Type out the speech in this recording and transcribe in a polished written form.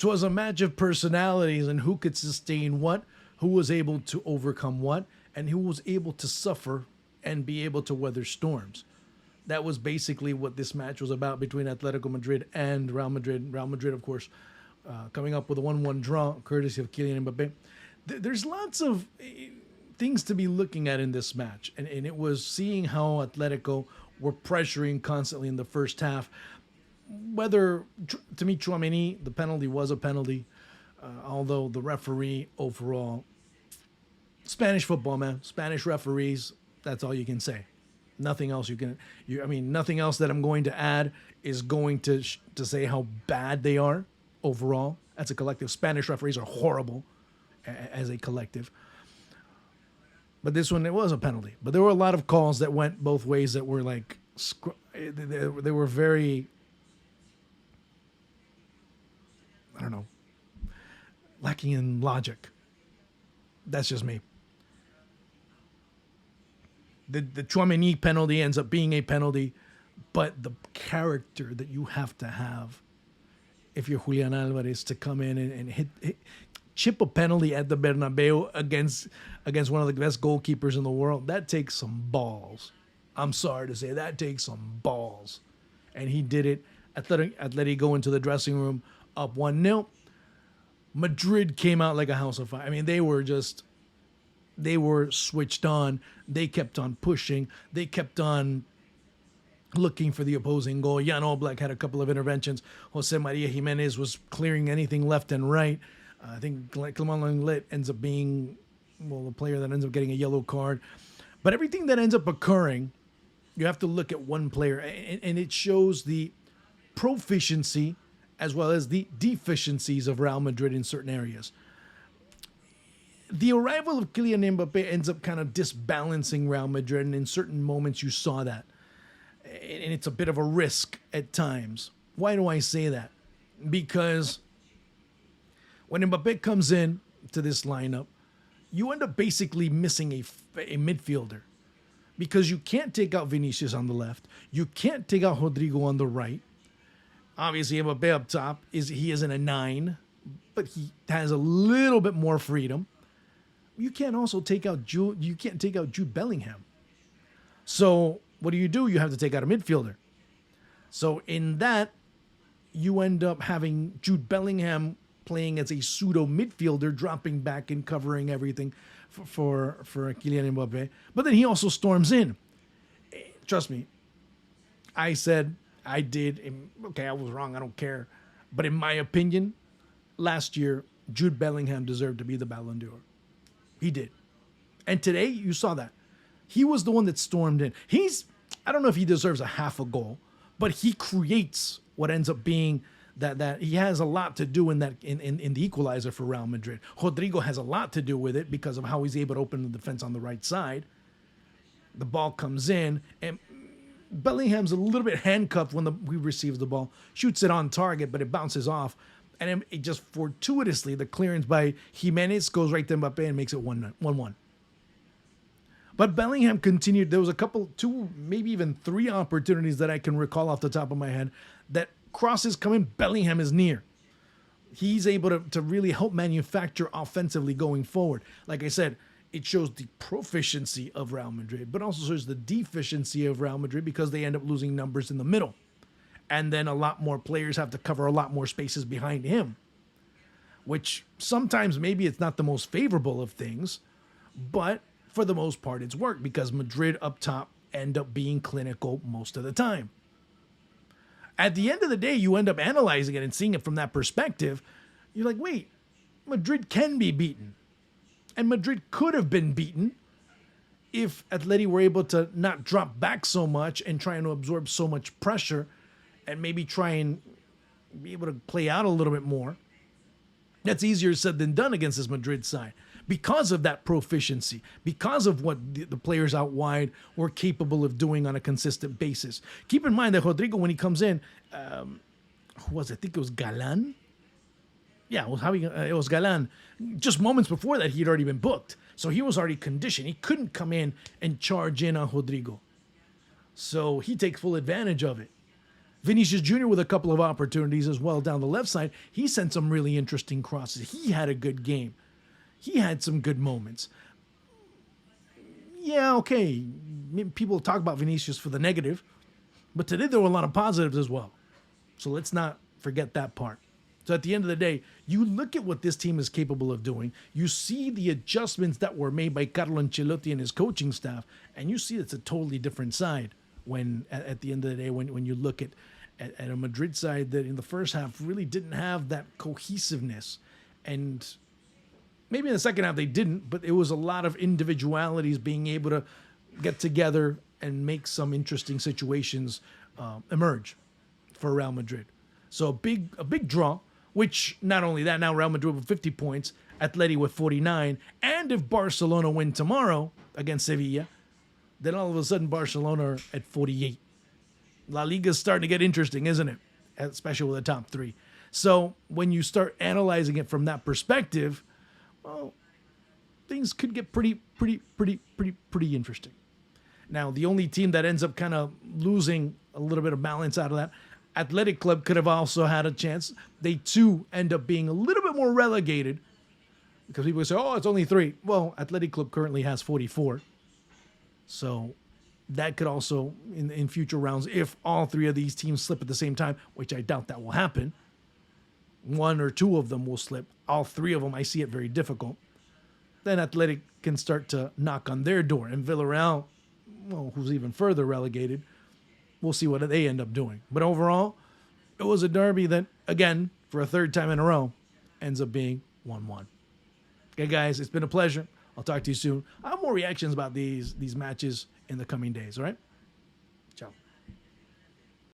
'Twas a match of personalities and who could sustain what, who was able to overcome what, and who was able to suffer and be able to weather storms. That was basically what this match was about between Atletico Madrid and Real Madrid. Real Madrid, of course, coming up with a 1-1 draw, courtesy of Kylian Mbappe. There's lots of things to be looking at in this match, and it was seeing how Atletico were pressuring constantly in the first half. Whether, to me, Tchouaméni, the penalty was a penalty, although the referee overall, Spanish football, man, Spanish referees, that's all you can say. Nothing else nothing else that I'm going to add is going to say how bad they are overall. As a collective, Spanish referees are horrible as a collective. But this one, it was a penalty. But there were a lot of calls that went both ways that were like, they were very, I don't know, lacking in logic. That's just me. The Tchouaméni penalty ends up being a penalty, but the character that you have to have if you're Julian Alvarez to come in and hit chip a penalty at the Bernabeu against one of the best goalkeepers in the world, that takes some balls. I'm sorry to say, that takes some balls. And he did it. Atleti go into the dressing room up 1-0. Madrid came out like a house of fire. I mean, they were switched on. They kept on pushing. They kept on looking for the opposing goal. Jan Oblak had a couple of interventions. Jose Maria Jimenez was clearing anything left and right. I think Clement Lenglet ends up being, the player that ends up getting a yellow card. But everything that ends up occurring, you have to look at one player, and it shows the proficiency as well as the deficiencies of Real Madrid in certain areas. The arrival of Kylian Mbappe ends up kind of disbalancing Real Madrid, and in certain moments you saw that. And it's a bit of a risk at times. Why do I say that? Because when Mbappe comes in to this lineup, you end up basically missing a midfielder, because you can't take out Vinicius on the left. You can't take out Rodrigo on the right. Obviously, Mbappe up top, he isn't a 9, but he has a little bit more freedom. You can't also take out Jude Bellingham. So what do? You have to take out a midfielder. So in that, you end up having Jude Bellingham playing as a pseudo midfielder, dropping back and covering everything for Kylian Mbappe. But then he also storms in. Trust me, I was wrong, I don't care. But in my opinion, last year, Jude Bellingham deserved to be the Ballon d'Or. He did. And today, you saw that. He was the one that stormed in. I don't know if he deserves a half a goal, but he creates what ends up being that he has a lot to do in the equalizer for Real Madrid. Rodrigo has a lot to do with it because of how he's able to open the defense on the right side. The ball comes in, and Bellingham's a little bit handcuffed when he receives the ball, shoots it on target, but it bounces off. And it just fortuitously, the clearance by Jimenez goes right to Mbappe and makes it 1-1. But Bellingham continued. There was two, maybe even 3 opportunities that I can recall off the top of my head that crosses come in, Bellingham is near. He's able to really help manufacture offensively going forward. Like I said, it shows the proficiency of Real Madrid, but also shows the deficiency of Real Madrid because they end up losing numbers in the middle. And then a lot more players have to cover a lot more spaces behind him, which sometimes maybe it's not the most favorable of things, but for the most part it's worked because Madrid up top end up being clinical most of the time. At the end of the day, you end up analyzing it and seeing it from that perspective. You're like, wait, Madrid can be beaten. And Madrid could have been beaten if Atleti were able to not drop back so much and trying to absorb so much pressure and maybe try and be able to play out a little bit more. That's easier said than done against this Madrid side because of that proficiency, because of what the players out wide were capable of doing on a consistent basis. Keep in mind that Rodrigo, when he comes in, who was it? I think it was Galan. Yeah, it was Galan. Just moments before that, he had already been booked. So he was already conditioned. He couldn't come in and charge in on Rodrigo. So he takes full advantage of it. Vinicius Jr. with a couple of opportunities as well down the left side. He sent some really interesting crosses. He had a good game. He had some good moments. Yeah, okay. People talk about Vinicius for the negative, but today there were a lot of positives as well. So let's not forget that part. So at the end of the day, you look at what this team is capable of doing. You see the adjustments that were made by Carlo Ancelotti and his coaching staff, and you see it's a totally different side when, at the end of the day, when you look at a Madrid side that in the first half really didn't have that cohesiveness. And maybe in the second half they didn't, but it was a lot of individualities being able to get together and make some interesting situations emerge for Real Madrid. So a big draw, which not only that, now Real Madrid with 50 points, Atleti with 49, and if Barcelona win tomorrow against Sevilla, then all of a sudden Barcelona are at 48. La Liga is starting to get interesting, isn't it? Especially with the top three. So when you start analyzing it from that perspective, well, things could get pretty interesting. Now, the only team that ends up kind of losing a little bit of balance out of that, Athletic Club could have also had a chance. They too end up being a little bit more relegated because people say, oh, it's only 3. Well, Athletic Club currently has 44. So that could also, in future rounds, if all 3 of these teams slip at the same time, which I doubt that will happen, 1 or 2 of them will slip. All 3 of them, I see it very difficult. Then Athletic can start to knock on their door. And Villarreal, well, who's even further relegated, we'll see what they end up doing. But overall, it was a derby that, again, for a 3rd time in a row, ends up being 1-1. Okay, guys, it's been a pleasure. I'll talk to you soon. I'll have more reactions about these matches in the coming days, all right?